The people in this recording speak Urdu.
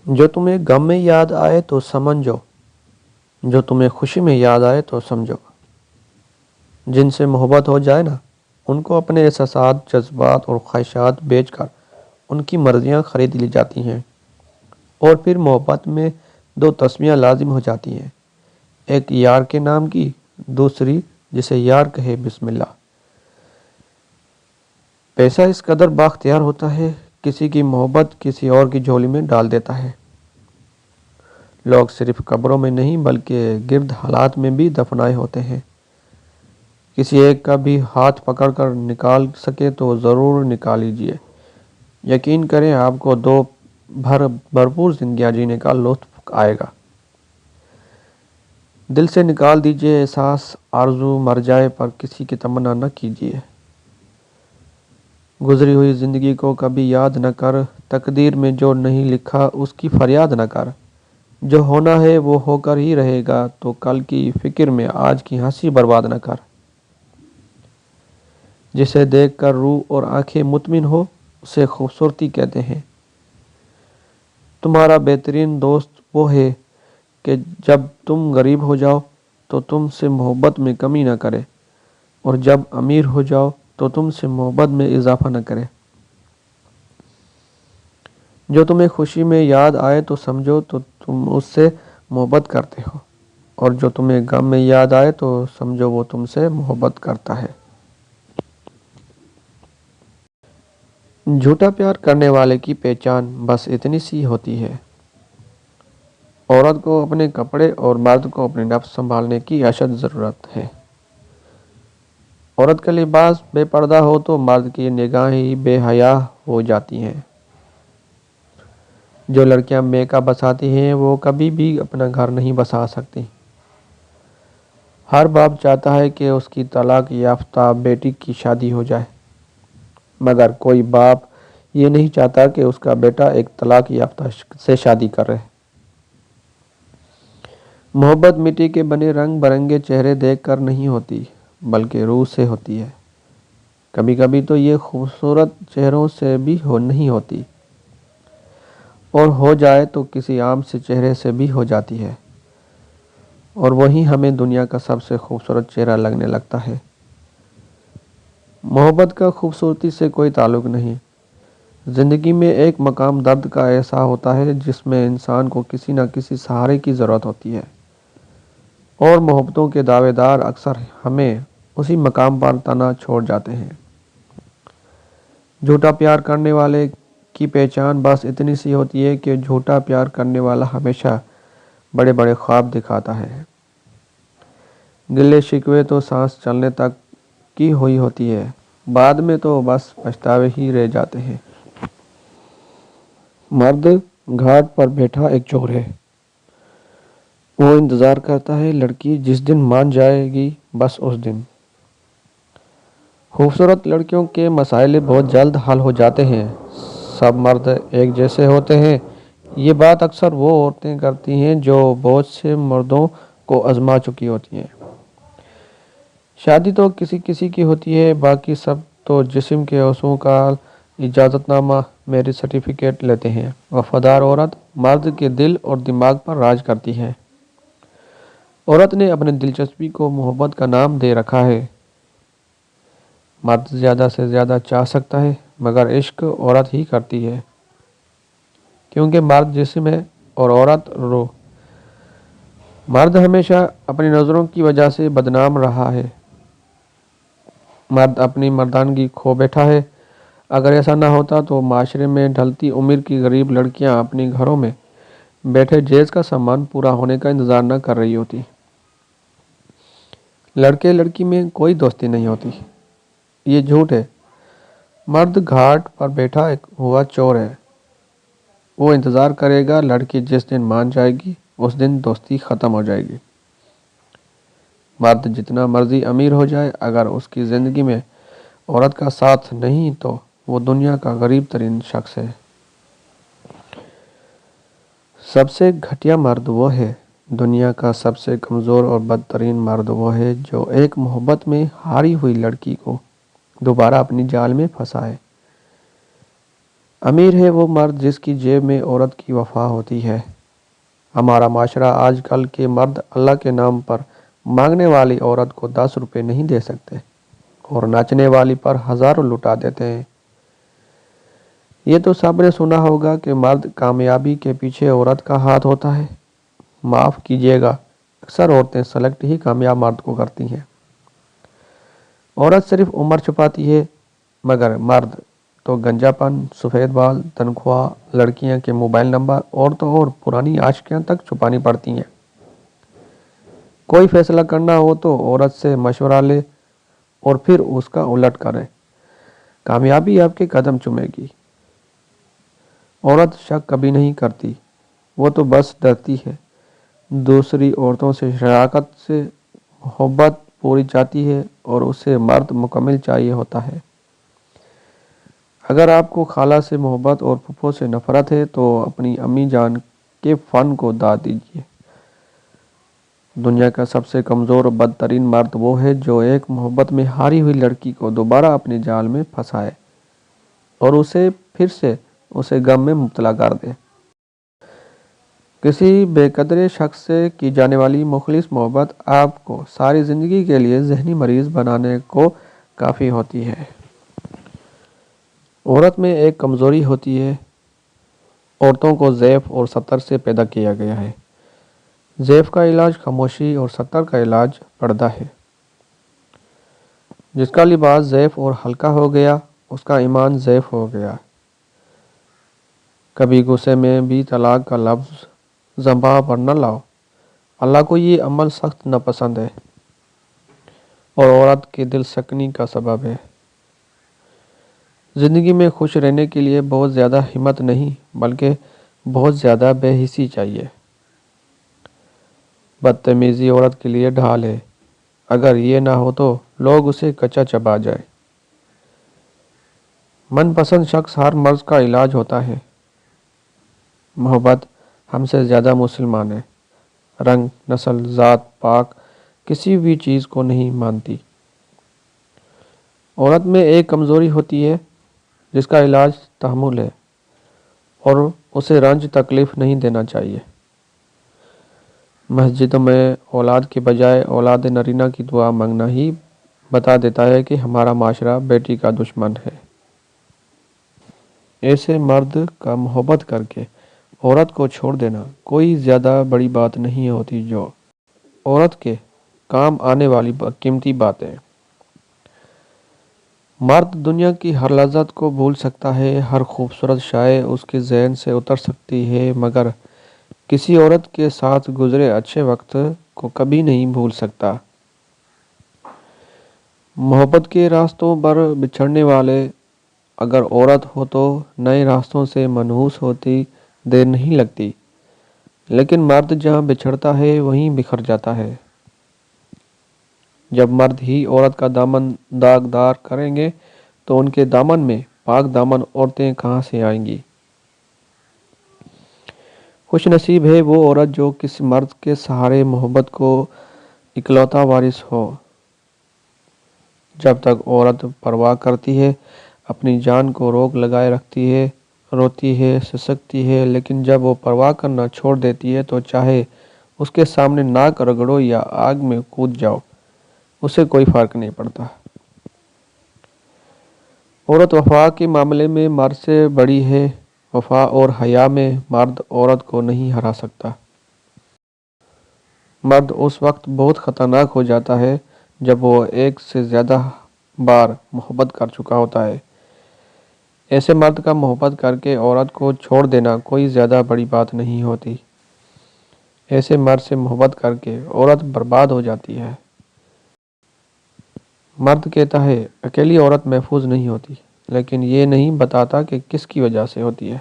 جو تمہیں غم میں یاد آئے تو سمجھو، جو تمہیں خوشی میں یاد آئے تو سمجھو۔ جن سے محبت ہو جائے نا، ان کو اپنے احساسات، جذبات اور خواہشات بیچ کر ان کی مرضیاں خرید لی جاتی ہیں، اور پھر محبت میں دو تسمیاں لازم ہو جاتی ہیں، ایک یار کے نام کی، دوسری جسے یار کہے بسم اللہ۔ پیسہ اس قدر بااختیار ہوتا ہے، کسی کی محبت کسی اور کی جھولی میں ڈال دیتا ہے۔ لوگ صرف قبروں میں نہیں بلکہ گرد حالات میں بھی دفنائے ہوتے ہیں۔ کسی ایک کا بھی ہاتھ پکڑ کر نکال سکے تو ضرور نکال لیجئے۔ یقین کریں آپ کو بھرپور زندگیاں جینے کا لطف آئے گا۔ دل سے نکال دیجئے احساس، آرزو مر جائے پر کسی کی تمنا نہ کیجئے۔ گزری ہوئی زندگی کو کبھی یاد نہ کر، تقدیر میں جو نہیں لکھا اس کی فریاد نہ کر۔ جو ہونا ہے وہ ہو کر ہی رہے گا، تو کل کی فکر میں آج کی ہنسی برباد نہ کر۔ جسے دیکھ کر روح اور آنکھیں مطمئن ہو اسے خوبصورتی کہتے ہیں۔ تمہارا بہترین دوست وہ ہے کہ جب تم غریب ہو جاؤ تو تم سے محبت میں کمی نہ کرے، اور جب امیر ہو جاؤ تو تم سے محبت میں اضافہ نہ کرے۔ جو تمہیں خوشی میں یاد آئے تو سمجھو تو تم اس سے محبت کرتے ہو، اور جو تمہیں غم میں یاد آئے تو سمجھو وہ تم سے محبت کرتا ہے۔ جھوٹا پیار کرنے والے کی پہچان بس اتنی سی ہوتی ہے۔ عورت کو اپنے کپڑے اور مرد کو اپنے نفس سنبھالنے کی اشد ضرورت ہے۔ عورت کا لباس بے پردہ ہو تو مرد کی نگاہیں بے حیا ہو جاتی ہیں۔ جو لڑکیاں میک اپ بساتی ہیں وہ کبھی بھی اپنا گھر نہیں بسا سکتی۔ ہر باپ چاہتا ہے کہ اس کی طلاق یافتہ بیٹی کی شادی ہو جائے، مگر کوئی باپ یہ نہیں چاہتا کہ اس کا بیٹا ایک طلاق یافتہ سے شادی کرے۔ محبت مٹی کے بنے رنگ برنگے چہرے دیکھ کر نہیں ہوتی، بلکہ روح سے ہوتی ہے۔ کبھی کبھی تو یہ خوبصورت چہروں سے بھی نہیں ہوتی، اور ہو جائے تو کسی عام سے چہرے سے بھی ہو جاتی ہے، اور وہی ہمیں دنیا کا سب سے خوبصورت چہرہ لگنے لگتا ہے۔ محبت کا خوبصورتی سے کوئی تعلق نہیں۔ زندگی میں ایک مقام درد کا ایسا ہوتا ہے جس میں انسان کو کسی نہ کسی سہارے کی ضرورت ہوتی ہے، اور محبتوں کے دعوے دار اکثر ہمیں اسی مقام پر تنہا چھوڑ جاتے ہیں۔ جھوٹا پیار کرنے والے کی پہچان بس اتنی سی ہوتی ہے کہ جھوٹا پیار کرنے والا ہمیشہ بڑے بڑے خواب دکھاتا ہے۔ گلے شکوے تو سانس چلنے تک کی ہوئی ہوتی ہے، بعد میں تو بس پچھتاوے ہی رہ جاتے ہیں۔ مرد گھاٹ پر بیٹھا ایک چور ہے، وہ انتظار کرتا ہے لڑکی جس دن مان جائے گی، بس اس دن۔ خوبصورت لڑکیوں کے مسائل بہت جلد حل ہو جاتے ہیں۔ سب مرد ایک جیسے ہوتے ہیں، یہ بات اکثر وہ عورتیں کرتی ہیں جو بہت سے مردوں کو آزما چکی ہوتی ہیں۔ شادی تو کسی کسی کی ہوتی ہے، باقی سب تو جسم کے عضووں کا اجازت نامہ، میرج سرٹیفکیٹ لیتے ہیں۔ وفادار عورت مرد کے دل اور دماغ پر راج کرتی ہے۔ عورت نے اپنی دلچسپی کو محبت کا نام دے رکھا ہے۔ مرد زیادہ سے زیادہ چاہ سکتا ہے، مگر عشق عورت ہی کرتی ہے، کیونکہ مرد جسم ہے اور عورت روح۔ مرد ہمیشہ اپنی نظروں کی وجہ سے بدنام رہا ہے۔ مرد اپنی مردانگی کھو بیٹھا ہے۔ اگر ایسا نہ ہوتا تو معاشرے میں ڈھلتی عمر کی غریب لڑکیاں اپنی گھروں میں بیٹھے جہیز کا سامان پورا ہونے کا انتظار نہ کر رہی ہوتی۔ لڑکے لڑکی میں کوئی دوستی نہیں ہوتی، یہ جھوٹ ہے۔ مرد گھاٹ پر بیٹھا ایک ہوا چور ہے، وہ انتظار کرے گا لڑکی جس دن مان جائے گی، اس دن دوستی ختم ہو جائے گی۔ مرد جتنا مرضی امیر ہو جائے، اگر اس کی زندگی میں عورت کا ساتھ نہیں تو وہ دنیا کا غریب ترین شخص ہے۔ سب سے گھٹیا مرد وہ ہے، دنیا کا سب سے کمزور اور بدترین مرد وہ ہے جو ایک محبت میں ہاری ہوئی لڑکی کو دوبارہ اپنی جال میں پھنسائے۔ امیر ہے وہ مرد جس کی جیب میں عورت کی وفا ہوتی ہے۔ ہمارا معاشرہ آج کل کے مرد اللہ کے نام پر مانگنے والی عورت کو 10 روپے نہیں دے سکتے اور ناچنے والی پر ہزاروں لٹا دیتے ہیں۔ یہ تو سب نے سنا ہوگا کہ مرد کامیابی کے پیچھے عورت کا ہاتھ ہوتا ہے۔ معاف کیجیے گا، اکثر عورتیں سلیکٹ ہی کامیاب مرد کو کرتی ہیں۔ عورت صرف عمر چھپاتی ہے، مگر مرد تو گنجا پن، سفید بال، تنخواہ، لڑکیاں کے موبائل نمبر اور تو اور پرانی عاشقیاں تک چھپانی پڑتی ہیں۔ کوئی فیصلہ کرنا ہو تو عورت سے مشورہ لے اور پھر اس کا الٹ کرے، کامیابی آپ کے قدم چومے گی۔ عورت شک کبھی نہیں کرتی، وہ تو بس ڈرتی ہے۔ دوسری عورتوں سے شراکت سے محبت پوری چاہتی ہے اور اسے مرد مکمل چاہیے ہوتا ہے۔ اگر آپ کو خالہ سے محبت اور پھپھو سے نفرت ہے تو اپنی امی جان کے فن کو داد دیجیے۔ دنیا کا سب سے کمزور اور بدترین مرد وہ ہے جو ایک محبت میں ہاری ہوئی لڑکی کو دوبارہ اپنے جال میں پھنسائے اور اسے پھر سے اسے غم میں مبتلا کر دے۔ کسی بے قدر شخص سے کی جانے والی مخلص محبت آپ کو ساری زندگی کے لیے ذہنی مریض بنانے کو کافی ہوتی ہے۔ عورت میں ایک کمزوری ہوتی ہے۔ عورتوں کو زیف اور ستر سے پیدا کیا گیا ہے۔ زیف کا علاج خاموشی اور ستر کا علاج پردہ ہے۔ جس کا لباس زیف اور ہلکا ہو گیا، اس کا ایمان زیف ہو گیا۔ کبھی غصے میں بھی طلاق کا لفظ زباں پر نہ لاؤ، اللہ کو یہ عمل سخت ناپسند ہے اور عورت کے دل سکنی کا سبب ہے۔ زندگی میں خوش رہنے کے لیے بہت زیادہ ہمت نہیں بلکہ بہت زیادہ بے حسی چاہیے۔ بدتمیزی عورت کے لیے ڈھال ہے، اگر یہ نہ ہو تو لوگ اسے کچا چبا جائے۔ من پسند شخص ہر مرض کا علاج ہوتا ہے۔ محبت ہم سے زیادہ مسلمان ہے، رنگ، نسل، ذات پاک کسی بھی چیز کو نہیں مانتی۔ عورت میں ایک کمزوری ہوتی ہے جس کا علاج تحمل ہے اور اسے رنج تکلیف نہیں دینا چاہیے۔ مسجدوں میں اولاد کے بجائے اولاد نرینہ کی دعا مانگنا ہی بتا دیتا ہے کہ ہمارا معاشرہ بیٹی کا دشمن ہے۔ ایسے مرد کا محبت کر کے عورت کو چھوڑ دینا کوئی زیادہ بڑی بات نہیں ہوتی جو عورت کے کام آنے والی قیمتی بات ہے۔ مرد دنیا کی ہر لذت کو بھول سکتا ہے، ہر خوبصورت شے اس کے ذہن سے اتر سکتی ہے، مگر کسی عورت کے ساتھ گزرے اچھے وقت کو کبھی نہیں بھول سکتا۔ محبت کے راستوں پر بچھڑنے والے اگر عورت ہو تو نئے راستوں سے منحوس ہوتی دیر نہیں لگتی، لیکن مرد جہاں بچھڑتا ہے وہیں بکھر جاتا ہے۔ جب مرد ہی عورت کا دامن داغدار کریں گے تو ان کے دامن میں پاک دامن عورتیں کہاں سے آئیں گی؟ خوش نصیب ہے وہ عورت جو کسی مرد کے سہارے محبت کو اکلوتا وارث ہو۔ جب تک عورت پرواہ کرتی ہے، اپنی جان کو روک لگائے رکھتی ہے، روتی ہے، سسکتی ہے، لیکن جب وہ پرواہ کرنا چھوڑ دیتی ہے تو چاہے اس کے سامنے ناک رگڑو یا آگ میں کود جاؤ، اسے کوئی فرق نہیں پڑتا۔ عورت وفا کے معاملے میں مرد سے بڑی ہے، وفا اور حیا میں مرد عورت کو نہیں ہرا سکتا۔ مرد اس وقت بہت خطرناک ہو جاتا ہے جب وہ ایک سے زیادہ بار محبت کر چکا ہوتا ہے۔ ایسے مرد کا محبت کر کے عورت کو چھوڑ دینا کوئی زیادہ بڑی بات نہیں ہوتی۔ ایسے مرد سے محبت کر کے عورت برباد ہو جاتی ہے۔ مرد کہتا ہے اکیلی عورت محفوظ نہیں ہوتی، لیکن یہ نہیں بتاتا کہ کس کی وجہ سے ہوتی ہے۔